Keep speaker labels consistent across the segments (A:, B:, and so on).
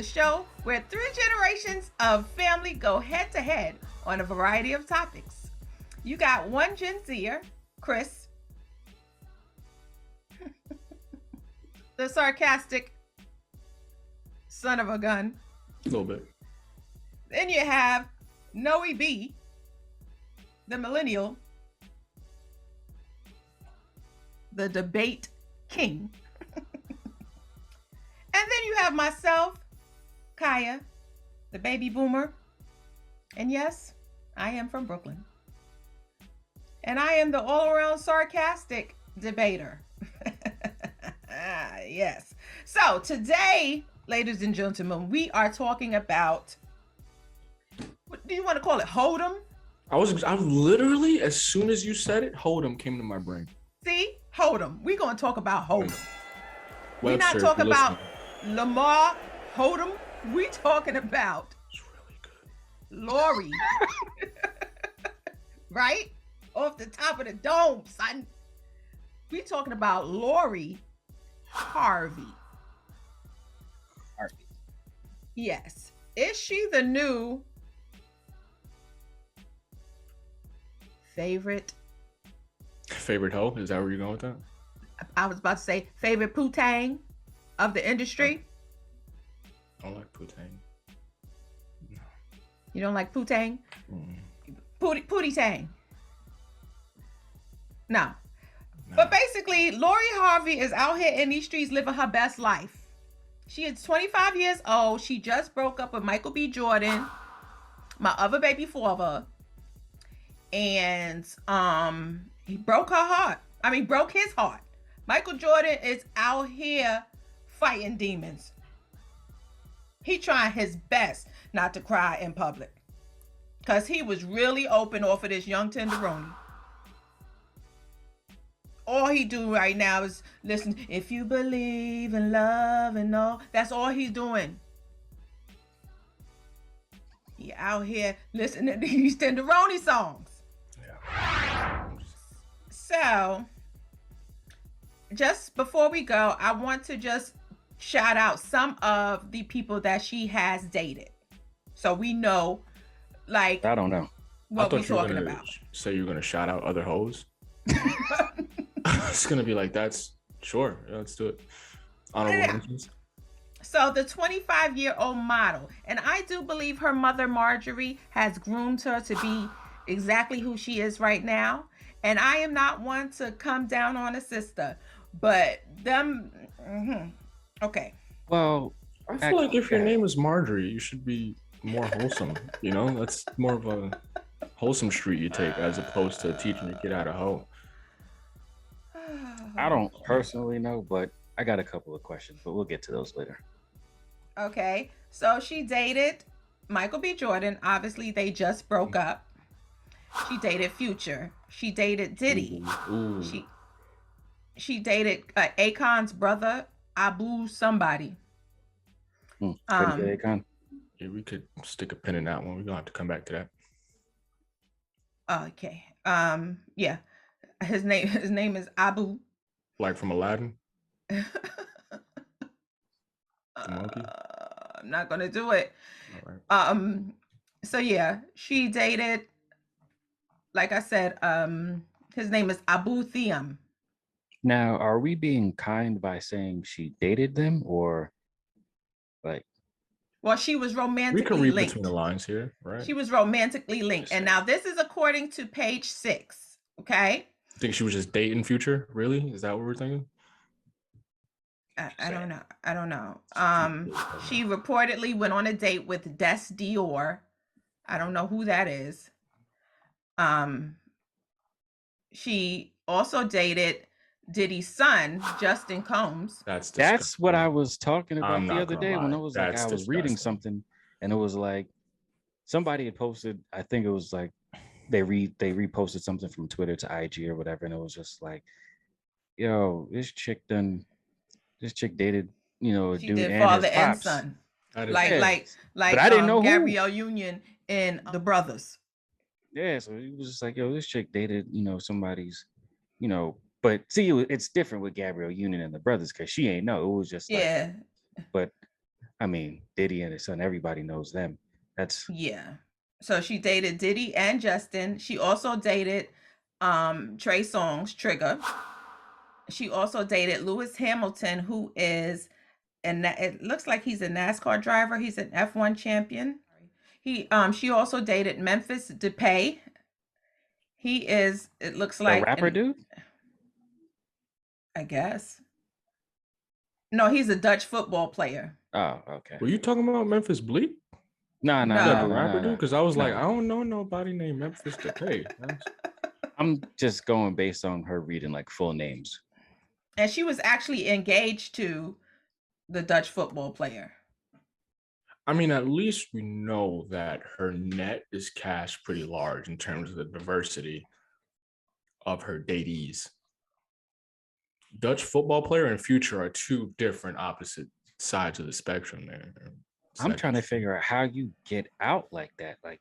A: the show where three generations of family go head to head on a variety of topics. You got one Gen Zer, Chris, the sarcastic son of a gun.
B: A little bit.
A: Then you have Noe B, the millennial, the debate king. And then you have myself, Kaya, the baby boomer. And yes, I am from Brooklyn. And I am the all-around sarcastic debater. Yes. So today, ladies and gentlemen, we are talking about, what do you want to call it? Hold'em?
B: I was literally, as soon as you said it, Hold'em came to my brain.
A: See? Hold'em. We're going to talk about Hold'em. We're
B: Webster,
A: not talking about
B: listening.
A: Lamar Hold'em. We talking about
B: It's really good.
A: Lori. Right? Off the top of the dome, son. We talking about Lori Harvey.
C: Harvey.
A: Yes. Is she the new favorite?
B: Favorite hoe? Is that where you're going with that?
A: I was about to say favorite putang of the industry.
B: I don't like putang. No.
A: You don't like putang? Pootie tang. No. But basically, Lori Harvey is out here in these streets living her best life. She is 25 years old. She just broke up with Michael B. Jordan, my other baby father. And he broke her heart. Broke his heart. Michael Jordan is out here fighting demons. He trying his best not to cry in public. Because he was really open off of this young tenderoni. All he do right now is listen, if you believe in love and all. That's all he's doing. He out here listening to these tenderoni songs.
B: Yeah.
A: So, just before we go, I want to just shout out some of the people that she has dated. So we know, like,
C: I don't know
A: what we're talking about.
B: Say you're gonna shout out other hoes. It's gonna be like, that's sure. Yeah, let's do it. Honorable mentions.
A: So the 25-year-old model, and I do believe her mother Marjorie has groomed her to be exactly who she is right now. And I am not one to come down on a sister, but them. Okay.
C: Well,
B: I feel like if your name is Marjorie, you should be more wholesome. You know, that's more of a wholesome street you take as opposed to teaching your kid how to hoe.
C: I don't personally know, but I got a couple of questions, but we'll get to those later.
A: Okay. So she dated Michael B. Jordan. Obviously, they just broke up. She dated Future. She dated Diddy.
B: Ooh.
A: She dated Akon's brother, Abu somebody.
C: Akon.
B: Yeah, we could stick a pin in that one. We're gonna have to come back to that.
A: Okay. Yeah. His name is Abu.
B: Like from Aladdin. The monkey.
A: I'm not gonna do it.
B: All right.
A: So yeah, she dated, like I said, his name is Abu Thiam.
C: Now, are we being kind by saying she dated them, or like?
A: Well, she was romantically
B: We can read
A: linked.
B: between the lines here, right?
A: She was romantically linked, and now this is according to page 6. Okay.
B: Think she was just dating Future? Really? Is that what we're thinking?
A: I don't know. I don't know. She reportedly went on a date with Des Dior. I don't know who that is. She also dated Diddy's son, Justin Combs.
C: That's what I was talking about the other day when I was
B: That's
C: like, I was reading something, and it was like somebody had posted. I think it was like they reposted something from Twitter to IG or whatever, and it was just like, yo, this chick dated, you know, a
A: She
C: dude
A: did
C: and
A: father
C: his
A: and
C: pops.
A: son.
C: Like
A: But
C: I didn't know
A: Gabrielle Union and the brothers.
C: Yeah, so it was just like, yo, this chick dated, you know, somebody's, you know, but see, it's different with Gabrielle Union and the brothers because she ain't know. It was just like,
A: Yeah.
C: but I mean, Diddy and his son, everybody knows them. That's
A: Yeah. So she dated Diddy and Justin. She also dated Trey Songz, Trigger. She also dated Lewis Hamilton, who is, and it looks like he's a NASCAR driver. He's an F1 champion. She also dated Memphis Depay. He is, it looks
C: the
A: like
C: rapper dude.
A: I guess. No, he's a Dutch football player.
C: Oh, okay.
B: Were you talking about Memphis Bleak?
C: No,
B: The rapper dude? Because I was like,
C: No.
B: I don't know nobody named Memphis Depay.
C: I'm just going based on her reading like full names.
A: And she was actually engaged to the Dutch football player.
B: I mean, at least we know that her net is cast pretty large in terms of the diversity of her datees. Dutch football player and Future are two different opposite sides of the spectrum there.
C: I'm trying to figure out how you get out like that. Like,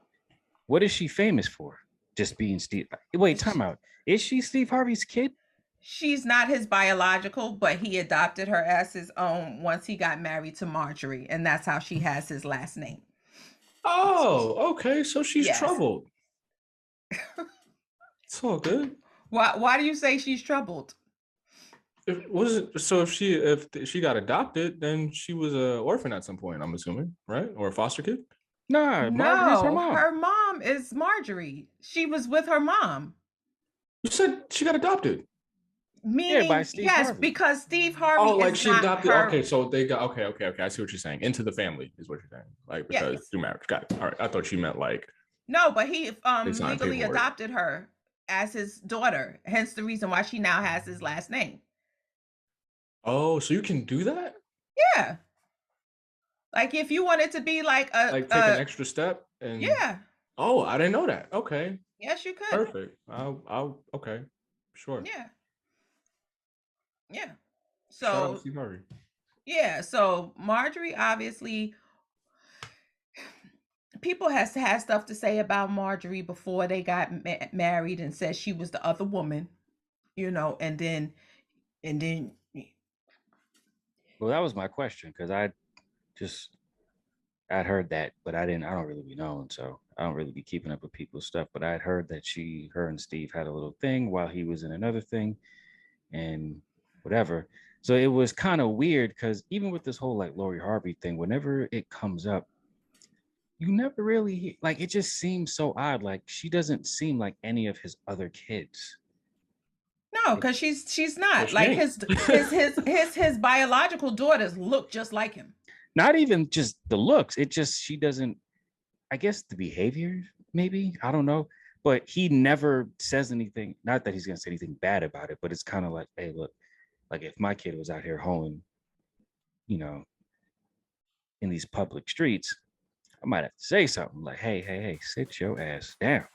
C: what is she famous for? Just being Steve. Wait, time out. Is she Steve Harvey's kid?
A: She's not his biological, but he adopted her as his own once he got married to Marjorie, and that's how she has his last name.
B: Oh, okay. So she's troubled. It's all good.
A: Why do you say she's troubled?
B: If she got adopted, then she was an orphan at some point, I'm assuming, right? Or a foster kid?
C: No, Marjorie's her mom.
A: Her mom is Marjorie. She was with her mom.
B: You said she got adopted.
A: Meaning,
C: by Steve Harvey.
A: Because Steve Harvey.
B: Oh, like she adopted.
A: Her...
B: Okay, so they got okay. I see what you're saying. Into the family is what you're saying. Like because through marriage. Got it. All right. I thought you meant like.
A: No, but he legally adopted her as his daughter. Hence the reason why she now has his last name.
B: Oh, so you can do that?
A: Yeah. Like if you wanted to be like
B: take an extra step and Oh, I didn't know that. Okay.
A: Yes, you could.
B: Perfect. I'll okay. Sure.
A: Yeah. Yeah.
B: Shout out to Steve Harvey.
A: Yeah. So Marjorie, obviously, people has had stuff to say about Marjorie before they got married and said she was the other woman, and then.
C: Well, that was my question because I'd heard that, but I don't really be known, so I don't really be keeping up with people's stuff. But I'd heard that her and Steve had a little thing while he was in another thing, and whatever. So it was kind of weird because even with this whole like Lori Harvey thing, whenever it comes up, you never really like. It just seems so odd. Like she doesn't seem like any of his other kids.
A: No, because she's not like his biological daughters look just like him.
C: Not even just the looks. She doesn't. I guess the behavior, maybe, I don't know. But he never says anything. Not that he's gonna say anything bad about it, but it's kind of like, hey, look, like if my kid was out here hoeing, in these public streets, I might have to say something like, hey, sit your ass down.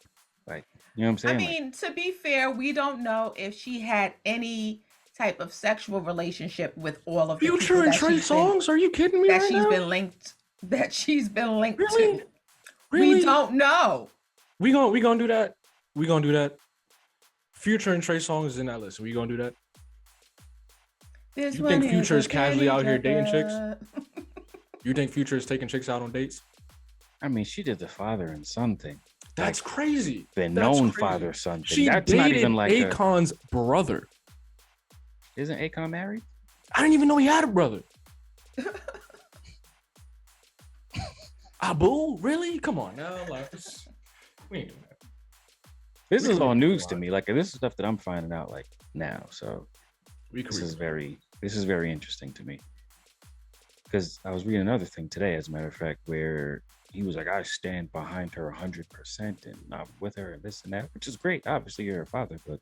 C: Like, you know what I'm saying?
A: I mean, to be fair, we don't know if she had any type of sexual relationship with all of the
B: Future and Trey Songz? Are you kidding me?
A: That she's been linked
B: really?
A: to.
B: Really?
A: We don't know.
B: We gonna do that. We gonna do that. Future and Trey Songz is in that list. We gonna do that. You think Future is casually out here dating chicks? You think Future is taking chicks out on dates?
C: I mean, she did the father and son thing.
B: That's crazy.
C: The known father-son thing.
B: She
C: That's
B: dated
C: not even like
B: Akon's brother.
C: Isn't Akon married?
B: I didn't even know he had a brother. Abu, really? Come on now, like, we ain't doing that.
C: This is all news to me. Like this is stuff that I'm finding out like now. So this is very interesting to me. Because I was reading another thing today, as a matter of fact, where he was like, I stand behind her 100% and I'm with her and this and that, which is great. Obviously, you're her father, but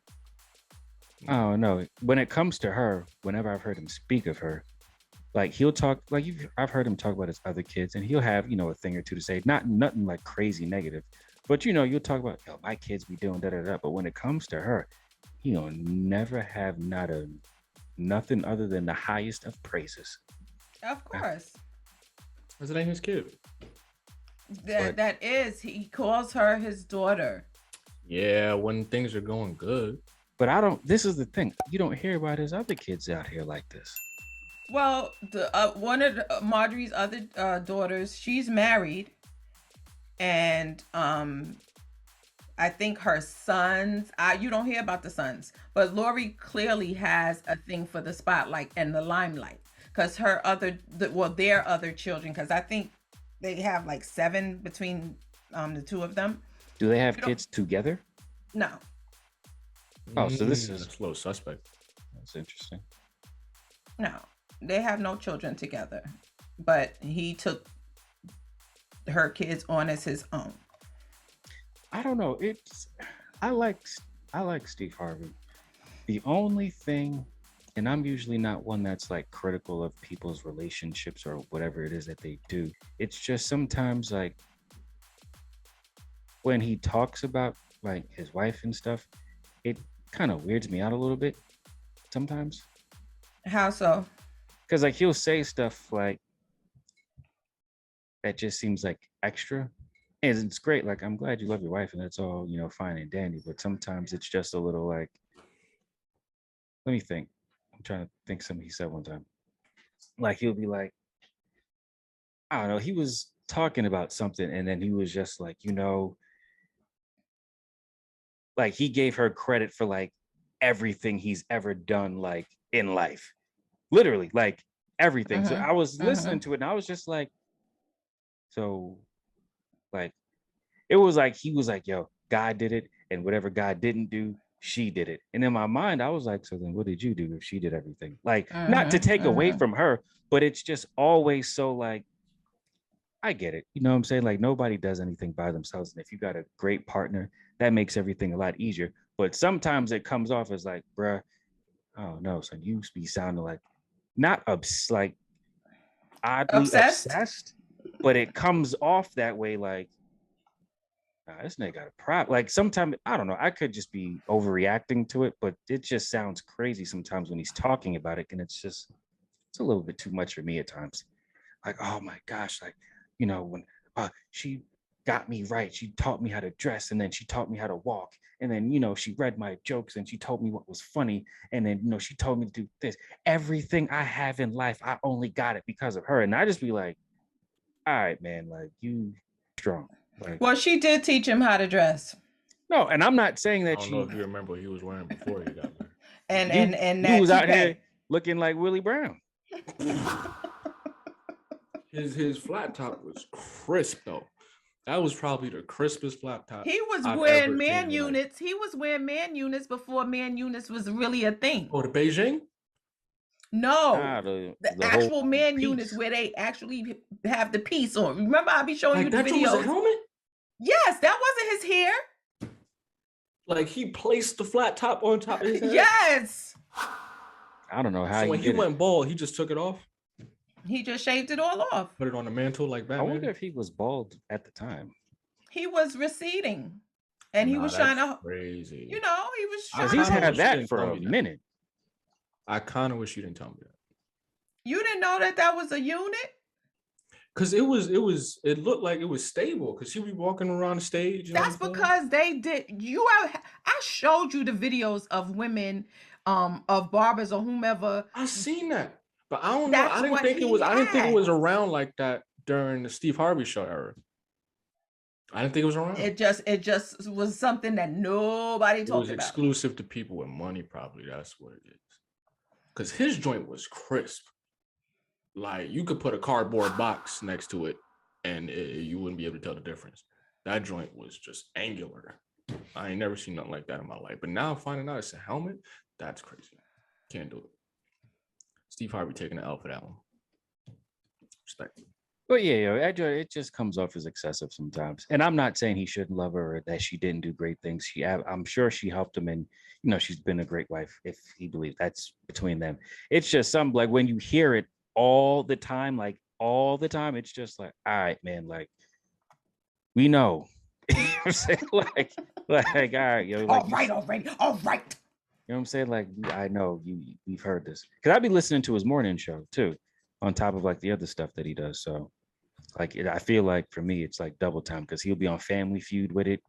C: I don't know. When it comes to her, whenever I've heard him speak of her, like he'll talk, like I've heard him talk about his other kids and he'll have, a thing or two to say, nothing like crazy negative, but you'll talk about, my kids be doing da-da-da. But when it comes to her, he'll never have nothing other than the highest of praises.
A: Of course.
B: Because it ain't his kid.
A: He calls her his daughter.
B: Yeah, when things are going good.
C: But this is the thing. You don't hear about his other kids out here like this.
A: Well, the one of Marjorie's other daughters, she's married, and I think her sons. You don't hear about the sons, but Lori clearly has a thing for the spotlight and the limelight because their other children. Because I think they have like 7 between the two of them.
C: Do they have kids together?
A: No.
C: Oh, so this is
B: a little suspect.
C: That's interesting.
A: No, they have no children together, but he took her kids on as his own.
C: I don't know. I like Steve Harvey. The only thing, and I'm usually not one that's like critical of people's relationships or whatever it is that they do. It's just sometimes like when he talks about like his wife and stuff, it kind of weirds me out a little bit sometimes.
A: How so?
C: Because like he'll say stuff like that just seems like extra. And it's great. Like, I'm glad you love your wife and that's all, fine and dandy. But sometimes it's just a little like, let me think. I'm trying to think something he said one time. Like, he'll be like, I don't know. He was talking about something and then he was just like, like he gave her credit for like everything he's ever done, like in life. Literally, like everything. So I was listening to it and I was just like, so like, it was like, he was like, yo, God did it. And whatever God didn't do, she did it. And in my mind, I was like, so then what did you do if she did everything? Like, not to take away from her, but it's just always so like, I get it. You know what I'm saying? Like, nobody does anything by themselves. And if you got a great partner, that makes everything a lot easier. But sometimes it comes off as like, bruh, oh no, son, you be sounding like, not like oddly obsessed, but it comes off that way like, nah, this nigga got a problem. Like sometimes, I don't know, I could just be overreacting to it, but it just sounds crazy sometimes when he's talking about it. And it's a little bit too much for me at times. Like, oh my gosh, like, when she got me right, she taught me how to dress and then she taught me how to walk. And then, she read my jokes and she told me what was funny. And then, she told me to do this. Everything I have in life, I only got it because of her. And I just be like, all right, man, like you strong. Like,
A: well, she did teach him how to dress.
C: No, and I'm not saying that
B: I don't know if you remember what he was wearing before he got married.
A: and
C: he was out here looking like Willie Brown.
B: His flat top was crisp though. That was probably the crispest flat top.
A: He was wearing man units. He was wearing man units before man units was really a thing.
B: Oh, the Beijing?
A: No, the actual man units where they actually have the piece on. Remember, I'll be showing you the videos.
B: Was a helmet?
A: Yes, that wasn't his hair.
B: Like he placed the flat top on top of his head?
A: Yes.
C: I don't know how.
B: So when he went bald, he just took it off?
A: He just shaved it all off.
B: Put it on the mantle like Batman?
C: I wonder if he was bald at the time.
A: He was receding. And he was trying to...
B: crazy.
A: He was trying
C: to... He's had that for a minute.
B: I kind of wish you didn't tell me that.
A: You didn't know that was a unit?
B: Because it looked like it was stable because she be walking around the stage.
A: That's because they did. I showed you the videos of women, of barbers or whomever.
B: I seen that, but I don't know. I didn't think it was around like that during the Steve Harvey show era. I didn't think it was around.
A: It just was something that nobody talked about. It was
B: exclusive to people with money, probably. That's what it is. Because his joint was crisp. Like you could put a cardboard box next to it and you wouldn't be able to tell the difference. That joint was just angular. I ain't never seen nothing like that in my life. But now I'm finding out it's a helmet. That's crazy. Can't do it. Steve Harvey taking the L for that one. Respect.
C: But yeah, it just comes off as excessive sometimes. And I'm not saying he shouldn't love her or that she didn't do great things. I'm sure she helped him and, she's been a great wife if he believes that's between them. It's just something like when you hear it all the time, it's just like, all right, man, like we know. You know what I'm saying? like, all right, yo. Like,
A: all right.
C: You know what I'm saying? Like, I know we've heard this. Because I've been listening to his morning show too, on top of like the other stuff that he does. So like I feel like for me it's like double time because he'll be on Family Feud with it.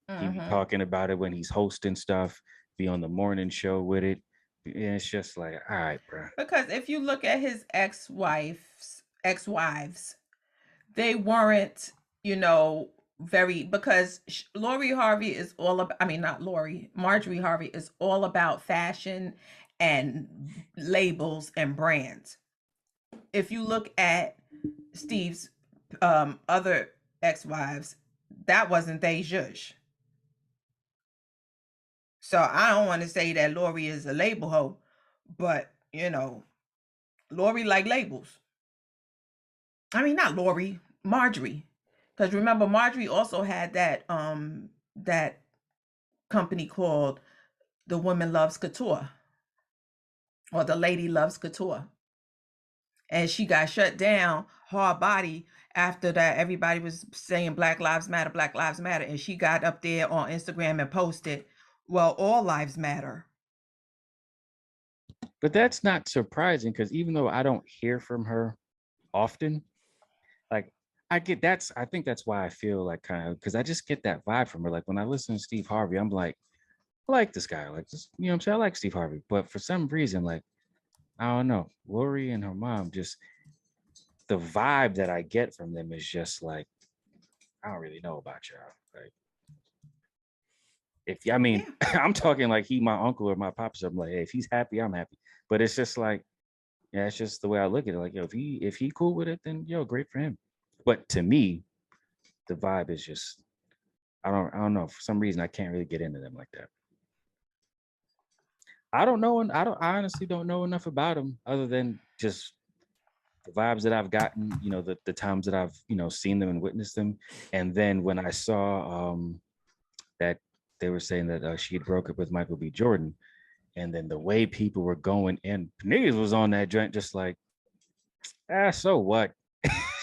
C: He'll be talking about it when he's hosting stuff, be on the morning show with it. And it's just like, all right, bro.
A: Because if you look at his ex-wives, they weren't, you know, very, because Lori Harvey is all about, I mean, not Lori, Marjorie Harvey is all about fashion and labels and brands. If you look at Steve's other ex-wives, that wasn't they zhuzh. So I don't want to say that Lori is a label hoe, but you know, Lori like labels. I mean, not Lori, Marjorie. Because remember, Marjorie also had that company called The Woman Loves Couture, or The Lady Loves Couture. And she got shut down hard body after that. Everybody was saying Black Lives Matter, Black Lives Matter. And she got up there on Instagram and posted, well, all lives matter.
C: But that's not surprising because even though I don't hear from her often, like I think that's why I feel like kind of, because I just get that vibe from her. Like when I listen to Steve Harvey, I'm like, I like this guy. Like just, you know what I'm saying? I like Steve Harvey. But for some reason, like, I don't know, Lori and her mom, just the vibe that I get from them is just like, I don't really know about y'all. Like if I mean,
A: Yeah.
C: I'm talking like he my uncle or my papa, so I'm like, hey, if he's happy, I'm happy. But it's just like, yeah, it's just the way I look at it. Like, yo, if he cool with it, then yo, great for him. But to me, the vibe is just I don't know. For some reason, I can't really get into them like that. I don't know, and I honestly don't know enough about them other than just the vibes that I've gotten. You know, the times that I've seen them and witnessed them, and then when I saw that they were saying that she had broke up with Michael B. Jordan, and then the way people were going in, niggas was on that joint just like, so what?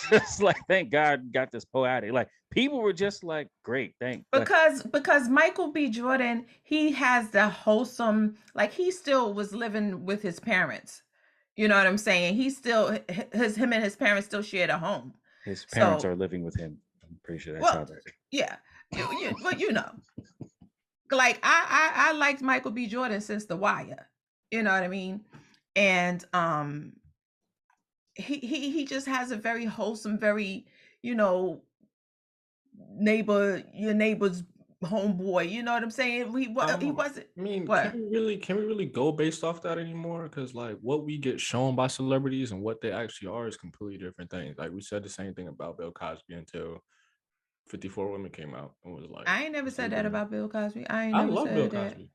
C: Just like, thank God got this po out of here. Like people were just like, great, thank.
A: Because Michael B. Jordan, he has the wholesome, like he still was living with his parents. You know what I'm saying? He still him and his parents still shared a home.
C: His parents
A: So
C: are living with him. I'm pretty sure that's how
A: well,
C: that.
A: yeah, but you know, like I liked Michael B. Jordan since The Wire. You know what I mean? And he just has a very wholesome, very, you know, your neighbor's homeboy. You know what I'm saying? He wasn't.
B: I mean,
A: What?
B: can we really go based off that anymore? Because like what we get shown by celebrities and what they actually are is completely different things. Like we said the same thing about Bill Cosby until 54 Women came out and was like,
A: I ain't never
B: this is
A: said that
B: the
A: about Bill Cosby. I ain't
B: I
A: never
B: love Bill
A: said that.
B: Cosby.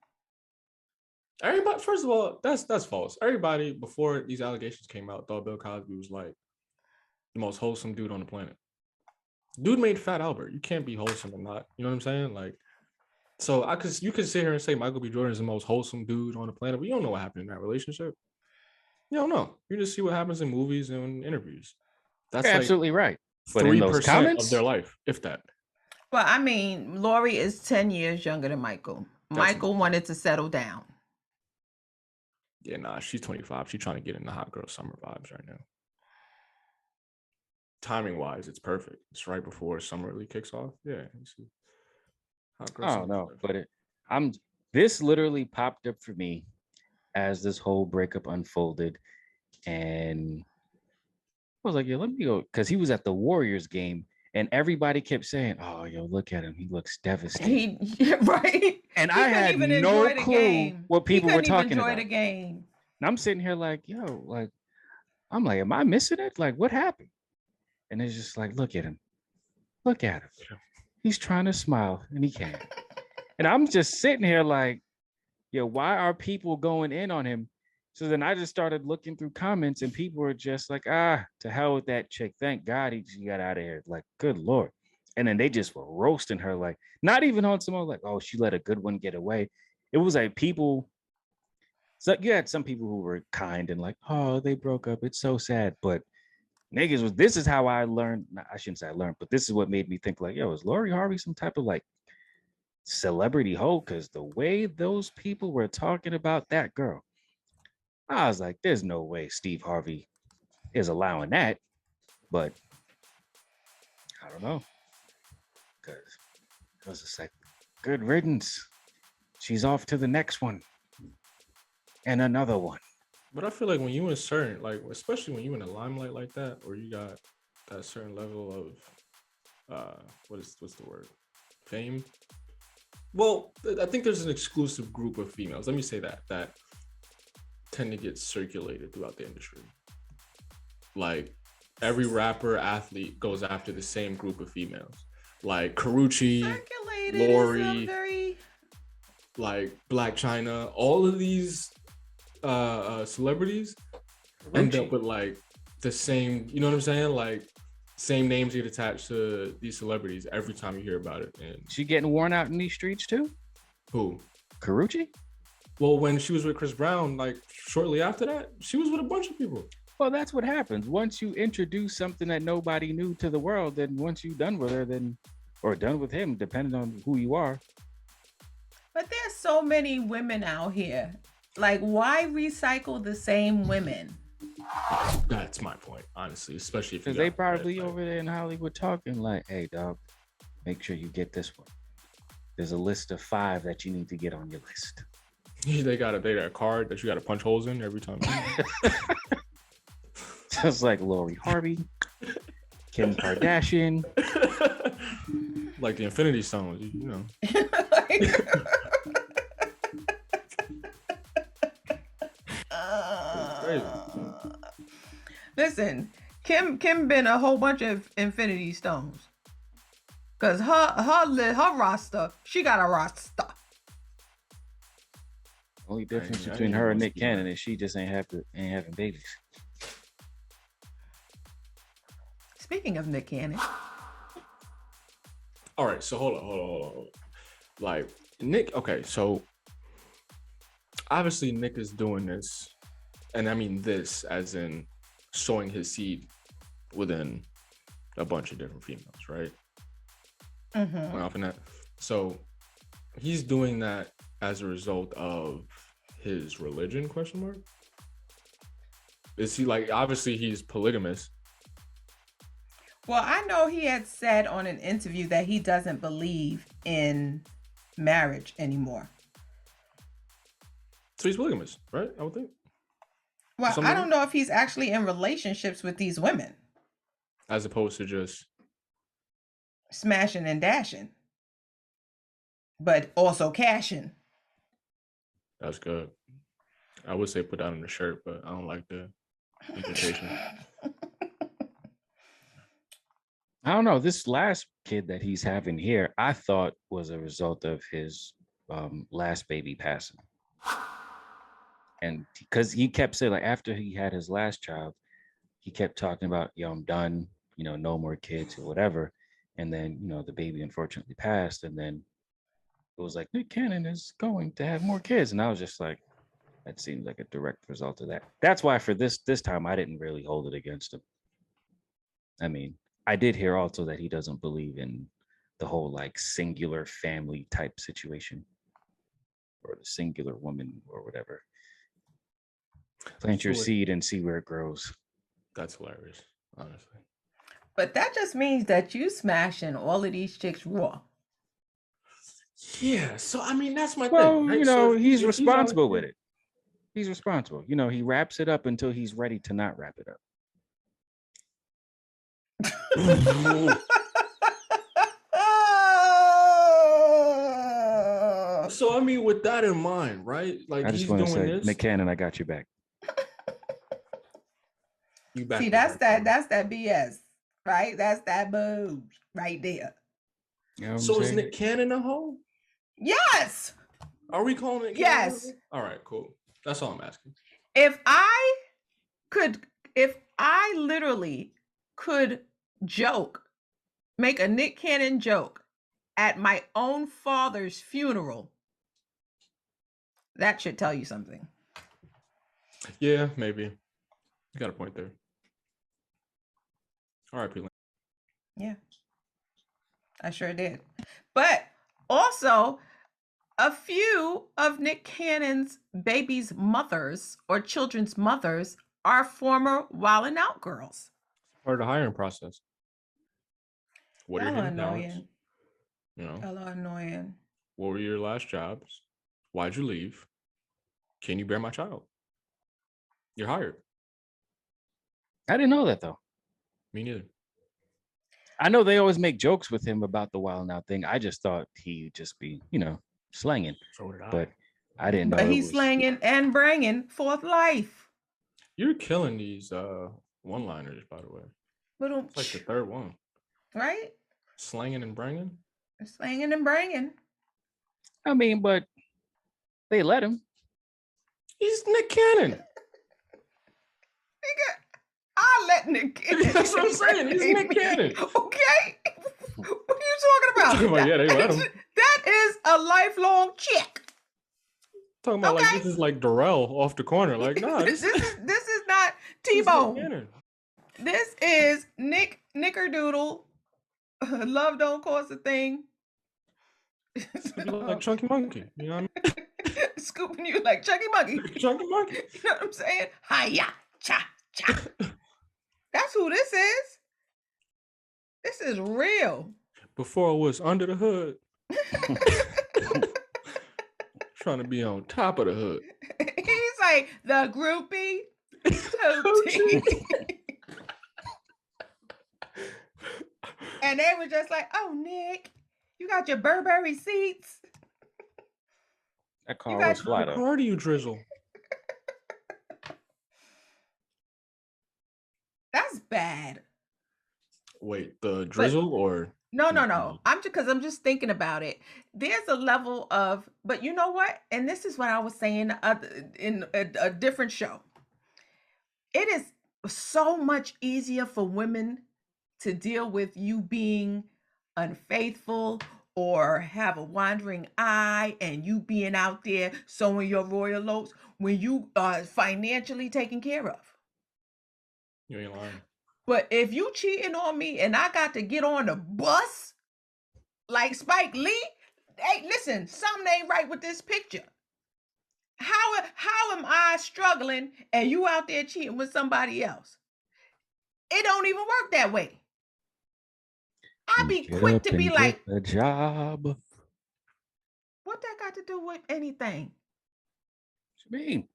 B: Everybody, first of all, that's false. Everybody before these allegations came out thought Bill Cosby was like the most wholesome dude on the planet. Dude made Fat Albert. You can't be wholesome or not. You know what I'm saying? Like, so you could sit here and say Michael B. Jordan is the most wholesome dude on the planet, but you don't know what happened in that relationship. You don't know. You just see what happens in movies and interviews. That's
C: You're
B: like
C: absolutely right. But in those
B: 3% of their
C: comments,
B: life, if that.
A: Well, I mean, Lori is 10 years younger than Michael.
B: That's
A: Michael wanted to settle down.
B: yeah, nah, she's 25. She's trying to get into hot girl summer vibes right now. Timing wise, it's perfect. It's right before summer really kicks off. Yeah, you see. Hot girl
C: I don't
B: summer
C: know.
B: vibes.
C: But this literally popped up for me as this whole breakup unfolded. And I was like, yo, let me go. Because he was at the Warriors game and everybody kept saying, oh, yo, look at him. He looks devastated.
A: Right.
C: And
A: He
C: I
A: couldn't
C: had
A: even
C: no
A: enjoy the
C: clue
A: game.
C: what
A: He
C: people were
A: couldn't even
C: talking
A: enjoy
C: about.
A: the game.
C: And I'm sitting here like, yo, like, I'm like, am I missing it? Like, what happened? And it's just like, look at him. Look at him. He's trying to smile and he can't. And I'm just sitting here like, yo, why are people going in on him? So then I just started looking through comments and people were just like, to hell with that chick. Thank God he got out of here. Like, good Lord. And then they just were roasting her, like, not even on someone like, oh, she let a good one get away. It was like people. So you had some people who were kind and like, oh, they broke up. It's so sad. But niggas was, this is how I learned. I shouldn't say I learned, but this is what made me think like, yo, is Lori Harvey some type of like celebrity hoe? Because the way those people were talking about that girl, I was like, there's no way Steve Harvey is allowing that. But I don't know. Because it was just like, good riddance. She's off to the next one. And another one.
B: But I feel like when you in certain, like, especially when you in a limelight like that, or you got that certain level of, what's the word? Fame. Well, I think there's an exclusive group of females. Let me say that tend to get circulated throughout the industry. Like every rapper, athlete goes after the same group of females. Like Karuchi,
A: Circulated
B: Lori,
A: is a very...
B: like Black China, all of these celebrities end up with like the same, you know what I'm saying? Like same names get attached to these celebrities every time you hear about it. And
C: she getting worn out in these streets too?
B: who?
C: Karuchi?
B: Well, when she was with Chris Brown, like shortly after that, she was with a bunch of people.
C: Well, that's what happens. Once you introduce something that nobody knew to the world, then once you're done with her, then or done with him, depending on who you are.
A: But there's so many women out here. Like, why recycle the same women?
B: That's my point, honestly, especially if
C: because they probably over there in Hollywood talking like, "Hey, dog, make sure you get this one. There's a list of 5 that you need to get on your list."
B: They got a card that you got to punch holes in every time.
C: Just like Lori Harvey, Kim Kardashian,
B: like the Infinity Stones, you know. Crazy.
A: Listen, Kim been a whole bunch of Infinity Stones. Cause her roster, she got a roster.
C: Only difference between her and Nick Cannon is she just ain't having babies.
A: Speaking of Nick Cannon.
B: All right, so hold on. Like Nick, okay, so obviously Nick is doing this, and I mean this as in sowing his seed within a bunch of different females, right?
A: Mm-hmm.
B: Off in that. So he's doing that as a result of his religion, question mark? Is he like, obviously he's polygamous.
A: Well, I know he had said on an interview that he doesn't believe in marriage anymore.
B: So he's polygamous, right? I would think.
A: Well, I don't know if he's actually in relationships with these women.
B: As opposed to just
A: smashing and dashing. But also cashing.
B: That's good. I would say put that on the shirt, but I don't like the implication.
C: I don't know. This last kid that he's having here, I thought was a result of his last baby passing. And because he kept saying, like, after he had his last child, he kept talking about, yo, I'm done, you know, no more kids or whatever. And then, you know, the baby unfortunately passed. And then it was like, Nick Cannon is going to have more kids. And I was just like, that seemed like a direct result of that. That's why for this time, I didn't really hold it against him. I mean, I did hear also that he doesn't believe in the whole like singular family type situation or the singular woman or whatever. Plant your seed and see where it grows.
B: That's hilarious, honestly.
A: But that just means that you smashing all of these chicks raw.
B: Yeah, so I mean that's my
C: thing.
B: Right?
C: You know, so he's responsible with it. He's responsible. You know, he wraps it up until he's ready to not wrap it up.
B: So I mean, with that in mind, right? Like
C: I just want to say, Nick Cannon, I got you back.
B: You back?
A: See, that's that BS, right? That's that boobs right there.
C: You know
B: so is Nick Cannon a hoe?
A: Yes.
B: Are we calling it?
A: Yes.
B: All right, cool. That's all I'm asking.
A: If I literally could make a Nick Cannon joke at my own father's funeral, that should tell you something.
B: Yeah, maybe. You got a point there. All right, P-Lane.
A: Yeah, I sure did. But also, a few of Nick Cannon's baby's mothers or children's mothers are former Wildin' Out girls.
B: Part of the hiring process. What are your hidden
A: annoying?
B: talents? You know,
A: hella annoying.
B: What were your last jobs? Why'd you leave? Can you bear my child? You're hired.
C: I didn't know that though.
B: Me neither.
C: I know they always make jokes with him about the wild out thing. I just thought he'd just be, slanging.
B: So did I.
C: But I didn't know.
A: But he's slanging and bringing forth life.
B: You're killing these one-liners, by the way. It's like the third one.
A: Right?
B: Slanging and bringing?
A: Slanging and bringing.
C: I mean, but they let him.
B: He's Nick Cannon.
A: I let Nick Cannon.
B: That's what I'm saying. He's Nick Cannon.
A: Okay. What are you talking about?
B: Yeah, they let him.
A: That is a lifelong chick.
B: Talking about like this is like Darrell off the corner. Like, nah,
A: this is not T-Bone. This is Nickerdoodle. Love don't cost a thing.
B: Like Chunky Monkey, you know what I mean?
A: Scooping you like Chunky Monkey.
B: Chunky Monkey.
A: You know what I'm saying? Hiya, cha, cha. That's who this is. This is real.
B: Before I was under the hood. Trying to be on top of the hood.
A: He's like the groupie. And they were just like, oh, Nick, you got your Burberry seats.
C: That car was fly though.
B: How hard do you drizzle?
A: That's bad.
B: Wait, the drizzle or
A: no. I'm just thinking about it. There's a level of, but you know what? And this is what I was saying in a different show. It is so much easier for women to deal with you being unfaithful or have a wandering eye and you being out there sowing your royal oats when you are financially taken care of.
B: You ain't lying.
A: But if you cheating on me and I got to get on the bus like Spike Lee, hey, listen, something ain't right with this picture. How am I struggling and you out there cheating with somebody else? It don't even work that way. I'd be quick to be like,
C: a job.
A: What that got to do with anything?
C: What you mean?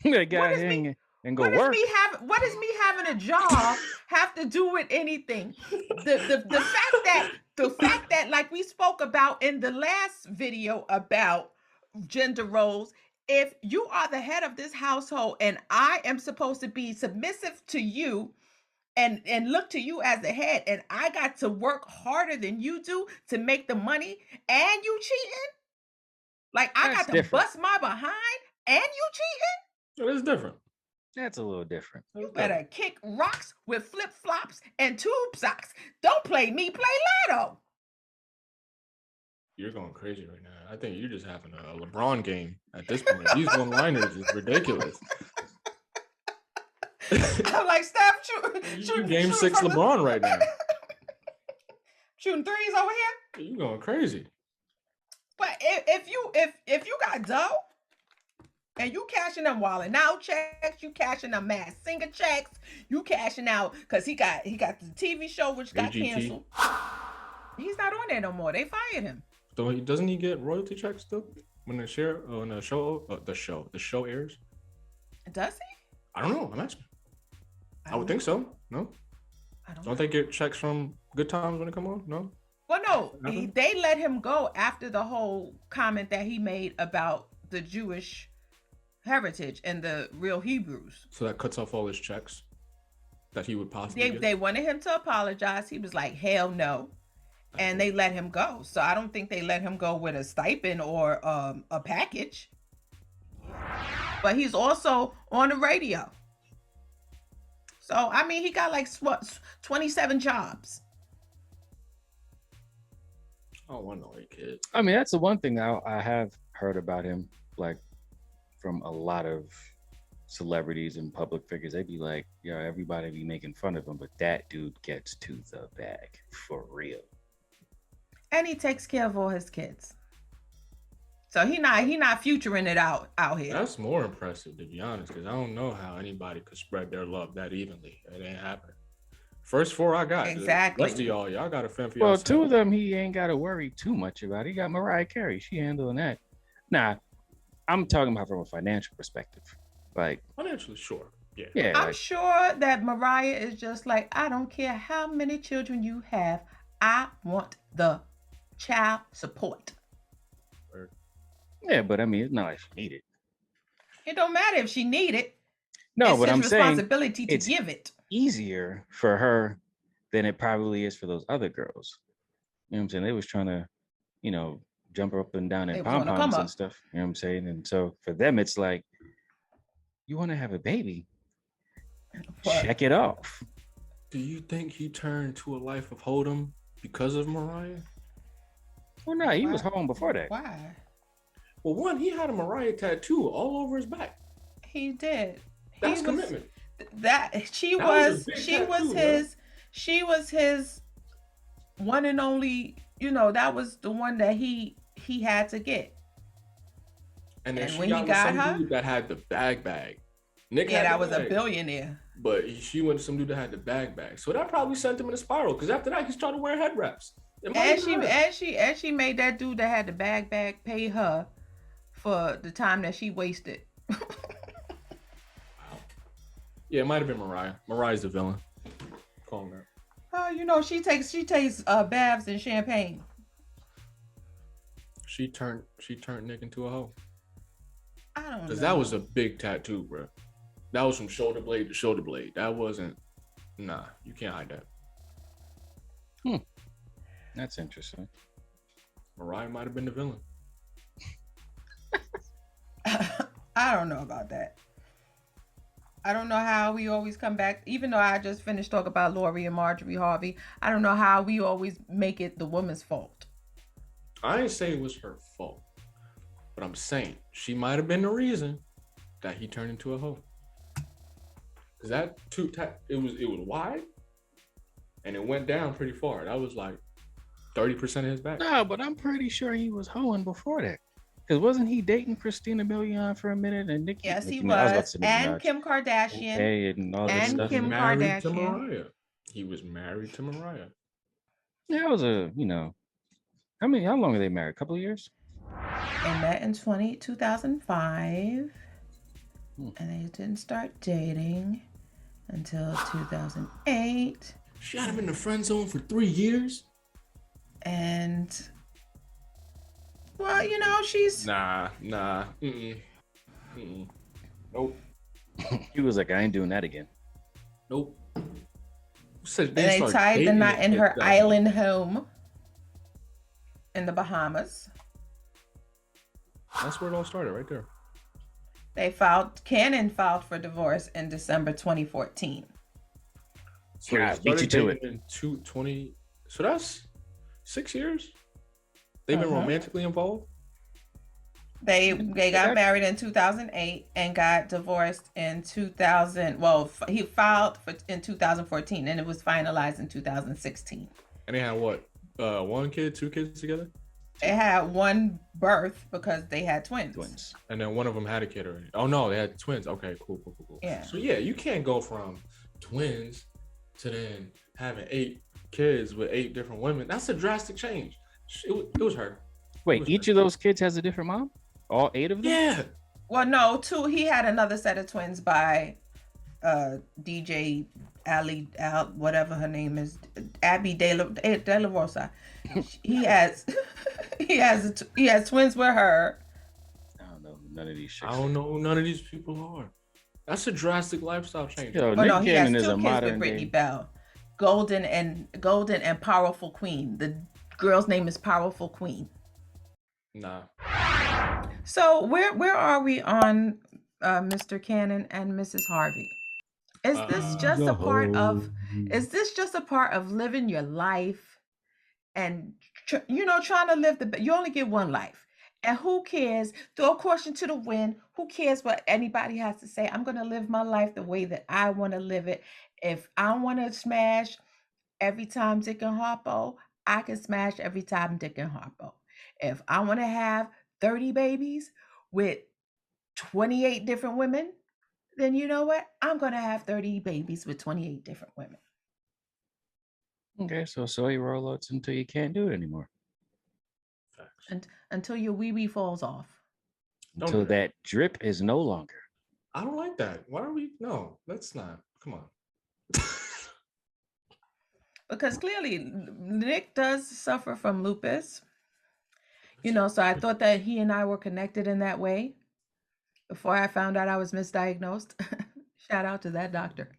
C: That guy hang and go work.
A: What does me having a job have to do with anything? The fact that like we spoke about in the last video about gender roles, if you are the head of this household and I am supposed to be submissive to you and look to you as the head, and I got to work harder than you do to make the money, and you cheating? Like I got to bust my behind and you cheating?
B: It is different.
C: That's a little different.
A: You better kick rocks with flip-flops and tube socks. Don't play me, play Lotto.
B: You're going crazy right now. I think you're just having a LeBron game at this point. These one-liners is ridiculous.
A: I'm like, Steph,
B: shoot game 6 LeBron right now.
A: Shooting threes over here.
B: You going crazy.
A: But if you got dough and you cashing them Wildin out checks, you cashing them Mass Singer checks, you cashing out because he got the TV show which got canceled. He's not on there no more. They fired him.
B: So doesn't he get royalty checks still when the show airs?
A: Does he?
B: I don't know. I'm asking. I would think so. No? Don't they get checks from Good Times when they come on? No?
A: Well, no. They let him go after the whole comment that he made about the Jewish heritage and the real Hebrews.
B: So that cuts off all his checks that he would possibly get?
A: They wanted him to apologize. He was like, hell no. And they let him go. So I don't think they let him go with a stipend or a package. But he's also on the radio. So, I mean, he got like 27 jobs.
B: I don't want no kid.
C: I mean, that's the one thing I have heard about him, like from a lot of celebrities and public figures. They'd be like, yeah, everybody be making fun of him, but that dude gets to the bag for real.
A: And he takes care of all his kids. So he not futuring it out here.
B: That's more impressive, to be honest, because I don't know how anybody could spread their love that evenly. It ain't happening. First 4 I got.
A: Exactly.
B: Rest of y'all got to fend for
C: yourself. Well, 2 of them he ain't got to worry too much about. He got Mariah Carey. She handling that. Nah, I'm talking about from a financial perspective. Like,
B: Financially, sure. Yeah.
C: yeah,
A: I'm
C: like,
A: sure that Mariah is just like, I don't care how many children you have. I want the child support.
C: yeah, but I mean, it's not like she needed.
A: It don't matter if she need it.
C: No,
A: It's
C: but
A: his
C: I'm saying
A: responsibility to
C: it's
A: give it.
C: easier for her than it probably is for those other girls. You know what I'm saying? They was trying to, you know, jump up and down in
A: They was on the come
C: pom-poms and
A: up.
C: stuff. You know what I'm saying? And so for them, it's like, you want to have a baby?
A: But
C: Check it off.
B: Do you think he turned to a life of Hoeing because of Mariah?
C: Well, no, he was
A: why-
C: home before that.
A: Why?
B: Well, one, he had a Mariah tattoo all over his back.
A: He did.
B: That's
A: He was
B: commitment.
A: that she
B: That was a
A: was
B: big
A: she
B: tattoo,
A: was
B: bro.
A: she was his one and only, you know, that was the one that he had to get.
B: And then
A: And
B: she
A: when
B: got
A: he
B: with
A: got
B: some
A: her,
B: dude that had the bag. Nick
A: yeah,
B: had
A: that
B: the
A: was a
B: bag,
A: billionaire.
B: but she went to some dude that had the bag. So that probably sent him in a spiral. Because after that, he started wearing head wraps.
A: And she made that dude that had the bag pay her for the time that she wasted.
B: Yeah, it might have been Mariah. Mariah's the villain. Call him that.
A: Oh, you know, she takes baths in champagne.
B: She turned Nick into a hoe.
A: I don't know.
B: Because that was a big tattoo, bro. That was from shoulder blade to shoulder blade. That wasn't. Nah, you can't hide that.
C: That's interesting.
B: Mariah might have been the villain.
A: I don't know about that. I don't know how we always come back, even though I just finished talking about Lori and Marjorie Harvey. I don't know how we always make it the woman's fault.
B: I ain't say it was her fault, but I'm saying she might have been the reason that he turned into a hoe. Cause that it was wide, and it went down pretty far. That was like 30% of his back.
C: No, but I'm pretty sure he was hoeing before that. Because wasn't he dating Christina Milian for a minute and Nicki?
A: Yes, he
C: Nicki Minaj, I
A: was.
C: about to say Nicki
A: And
C: Minaj.
A: Kim Kardashian.
C: Okay, and all that
A: And
C: stuff.
A: Kim
B: Married to
A: Kardashian.
B: Mariah. He was married to Mariah.
C: Yeah, it was a, you know, how long are they married? A couple of years?
A: They met in 2005. And they didn't start dating until 2008.
B: She had him in the friend zone for 3 years.
A: And, well, you know, she's...
B: Nah. Nope.
C: He was like, I ain't doing that again.
B: Nope. Said
A: And they
B: started
A: tied the
B: dating
A: knot in her
B: 2000.
A: island home in the Bahamas.
B: That's where it all started, right there.
A: Cannon filed for divorce in December 2014.
B: So
C: Yeah,
B: they
C: beat you
B: started
C: to
B: dating in 2020. So that's 6 years. They've been
A: Uh-huh.
B: romantically involved.
A: They got married in 2008 and got divorced in 2000. Well, he filed in 2014 and it was finalized in 2016.
B: And they had what? 1 kid, 2 kids together?
A: They had one birth because they had twins.
B: And then one of them had a kid already. Oh no, they had twins. Okay, cool.
A: Yeah.
B: So yeah, you can't go from twins to then having 8 kids with 8 different women. That's a drastic change. It was her.
C: Wait, each of those kids has a different mom? All 8 of them?
B: Yeah.
A: Well, no, 2. He had another set of twins by DJ Ali, whatever her name is, Abby De La Rosa. He has twins with her.
C: I don't know none of these shit.
B: I don't know who none of these people are. That's a drastic lifestyle change.
C: Yo,
A: Oh
C: Nick
A: no, he has
C: Cannon
A: 2
C: is a
A: kids with
C: modern
A: Brittany
C: day.
A: Bell, Golden and Powerful Queen. The girl's name is Powerful Queen.
B: Nah.
A: So where are we on Mr. Cannon and Mrs. Harvey? Is this just a part of? Is this just a part of living your life, and trying to live you only get one life, and who cares? Throw caution to the wind. Who cares what anybody has to say? I'm gonna live my life the way that I want to live it. If I want to smash every time Dick and Harpo, I can smash every time Dick and Harpo. If I want to have 30 babies with 28 different women, then you know what? I'm going to have 30 babies with 28 different women.
C: Okay, so soy rollouts until you can't do it anymore.
A: And until your wee-wee falls off.
B: Don't
C: until
B: do that.
C: that drip is no longer.
B: I don't like that. Why are we? No, let's not. Come on.
A: Because clearly Nick does suffer from lupus. So I thought that he and I were connected in that way before I found out I was misdiagnosed. Shout out to that doctor.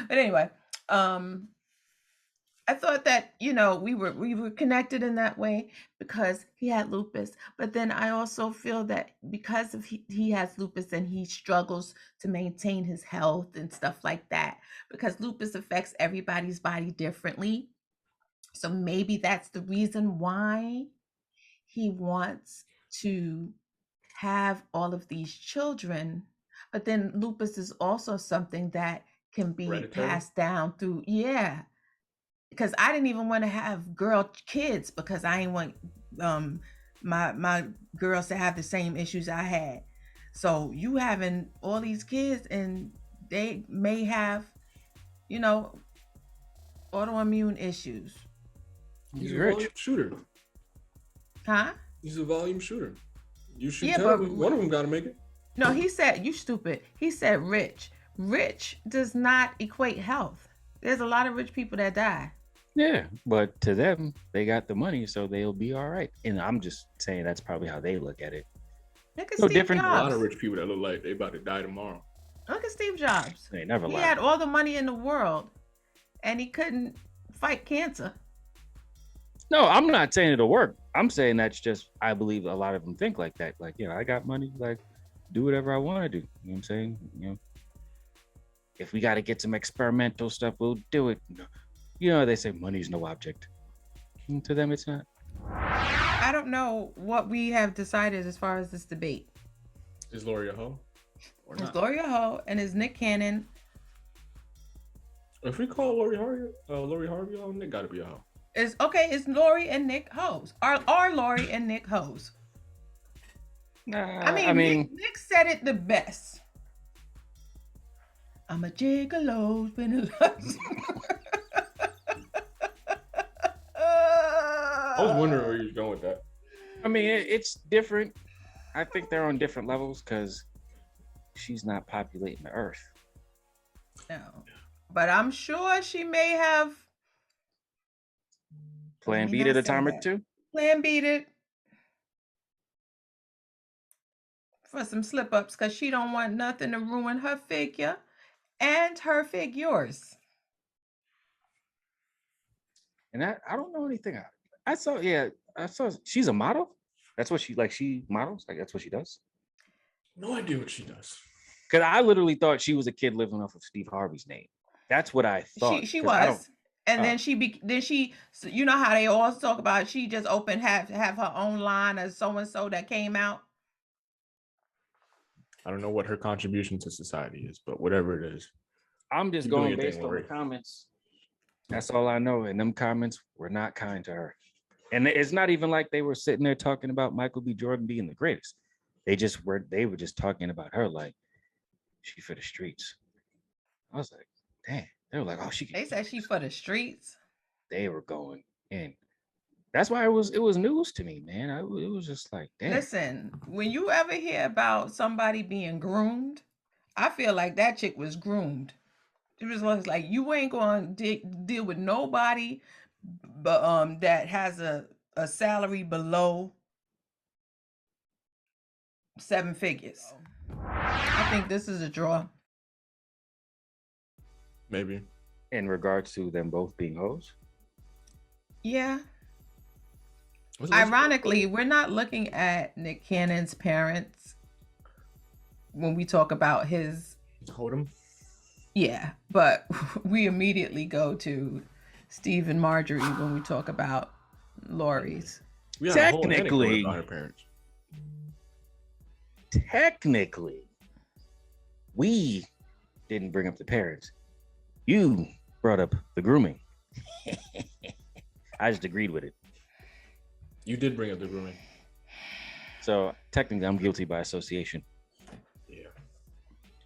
A: But anyway, I thought that we were connected in that way because he had lupus. But then I also feel that because of he has lupus and he struggles to maintain his health and stuff like that, because lupus affects everybody's body differently. So maybe that's the reason why he wants to have all of these children. But then lupus is also something that can be
B: Hereditary?
A: passed down through, yeah. Because I didn't even want to have girl kids because I didn't want my girls to have the same issues I had. So you having all these kids and they may have, autoimmune issues.
B: He's a
C: Rich.
B: volume shooter.
A: Huh?
B: He's a volume shooter. You should
A: Yeah,
B: tell
A: but-
B: me one of them got to make it.
A: No, he said, you stupid. He said rich. Rich does not equate health. There's a lot of rich people that die.
C: Yeah, but to them, they got the money, so they'll be all right. And I'm just saying that's probably how they look at it.
A: Look at
C: No
A: Steve
C: different-
B: A lot
A: Jobs.
B: of rich people that look like they about to die tomorrow.
A: Look at Steve Jobs.
C: They never
A: He
C: lie.
A: had all the money in the world and he couldn't fight cancer.
C: No, I'm not saying it'll work. I'm saying that's just, I believe a lot of them think like that. Like, I got money, like, do whatever I want to do. You know what I'm saying? If we got to get some experimental stuff, we'll do it. They say money's no object. And to them, it's not.
A: I don't know what we have decided as far as this debate.
B: Is Lori a hoe? Or
A: Is
B: not?
A: Lori a hoe and is Nick Cannon?
B: If we call Lori Harvey, Nick got to be a hoe.
A: Is Lori and Nick hoes? Are Lori and Nick hoes? I mean, Nick said it the best. I'm a gigolo, been a
B: I was wondering where you was going with that.
C: I mean, it's different. I think they're on different levels because she's not populating the earth.
A: No, but I'm sure she may have
C: Plan
A: me
C: B
A: not
C: to the
A: say
C: time or
A: that.
C: two.
A: plan beat it for some slip ups because she don't want nothing to ruin her figure and her figures.
C: And I don't know anything. I saw she's a model. That's what she models. Like that's what she does.
B: No idea what she does.
C: Because I literally thought she was a kid living off of Steve Harvey's name. That's what I thought.
A: She
C: 'cause I don't-
A: was. And then she so you know how they always talk about she just opened have her own line of so and so that came out.
B: I don't know what her contribution to society is, but whatever it is.
C: I'm just
B: Keep doing
C: going
B: your thing,
C: based on the
B: Lori.
C: comments. That's all I know. And them comments were not kind to her. And it's not even like they were sitting there talking about Michael B. Jordan being the greatest. They were just talking about her like she for the streets. I was like, damn. They were like, oh,
A: They said she for the streets.
C: They were going in. That's why it was news to me, man. It was just like, damn.
A: Listen, when you ever hear about somebody being groomed, I feel like that chick was groomed. It was like you ain't going to deal with nobody but that has a salary below 7 figures. I think this is a draw.
B: Maybe.
C: In regards to them both being hoes.
A: Yeah. Ironically, we're not looking at Nick Cannon's parents when we talk about his.
B: Hold him.
A: Yeah, but we immediately go to Steve and Marjorie when we talk about Lori's.
B: We had a whole
C: Technically-
B: anecdote about her parents.
C: Technically, we didn't bring up the parents. You brought up the grooming. I just agreed with it.
B: You did bring up the grooming.
C: So technically, I'm guilty by association.
B: Yeah.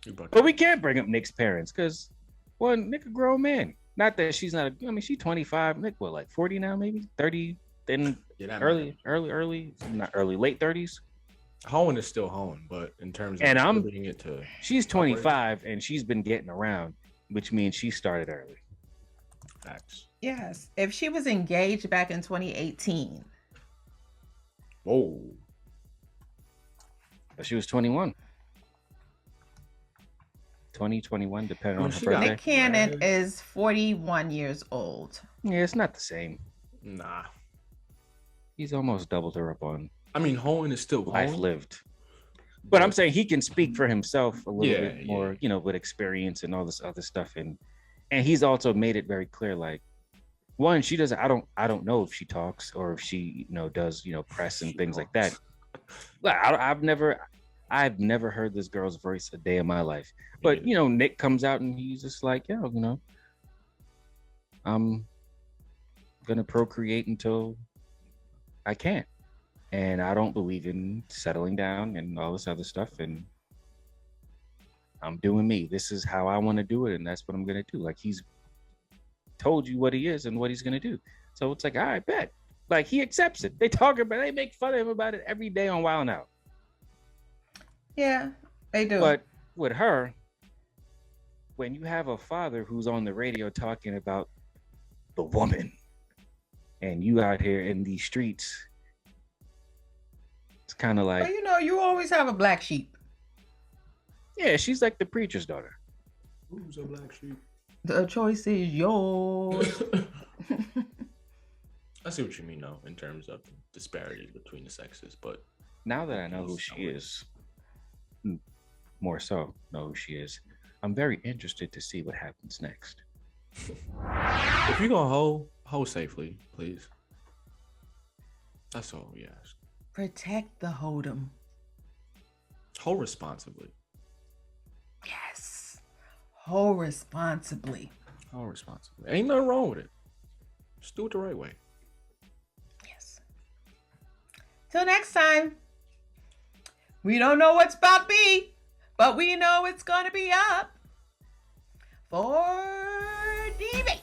B: You brought
C: But we can't bring up Nick's parents because, well, Nick a grown man. Not that she's not. She's 25. Nick, what, like 40 now, maybe 30? Then
B: Yeah, that
C: early, not early, late 30s.
B: Hoeing is still hoeing, but in terms of
C: And
B: distributing it to
C: she's 25 and she's been getting around, which means she started early.
B: facts.
A: Yes. If she was engaged back in 2018.
B: Whoa.
C: But she was 21. 2021, depending on her
B: she got-
C: birthday.
A: Nick Cannon
B: Right.
A: is 41 years old.
C: Yeah, it's not the same.
B: Nah.
C: He's almost doubled her up on
B: I mean, hoeing is still
C: life
B: hoeing,
C: lived. But I'm saying he can speak for himself a little
B: Yeah,
C: bit more,
B: yeah.
C: you know, with experience and all this other stuff. And he's also made it very clear, like, one, she doesn't, I don't know if she talks or if she, you know, does, you know, press and
B: She
C: things like
B: talks.
C: that. Like, I've never heard this girl's voice a day in my life. But,
B: neither.
C: you know, Nick comes out and he's just like, yo, you know, I'm gonna procreate until I can't. And I don't believe in settling down and all this other stuff. And I'm doing me. This is how I want to do it. And that's what I'm gonna do. Like, he's told you what he is and what he's gonna do. So it's like, all right, bet. Like, he accepts it. They talk about it, they make fun of him about it every day on Wild 'N Out.
A: Yeah, they do.
C: But with her, when you have a father who's on the radio talking about the woman and you out here in these streets, it's kind of like,
A: But you know, you always have a black sheep.
C: yeah, she's like the preacher's daughter.
B: Who's a black sheep?
A: The choice is yours.
B: I see what you mean, though, in terms of disparity between the sexes, but
C: Now that I know who she is, more so know who she is, I'm very interested to see what happens next.
B: if you're gonna hoe safely, please. That's all we ask.
A: Protect the hold'em.
B: Hoe responsibly.
A: Yes. Hold responsibly.
B: Hoe responsibly. Ain't nothing wrong with it. Just do it the right way.
A: Yes. Till next time. We don't know what's about to be, but we know it's gonna be up for debate.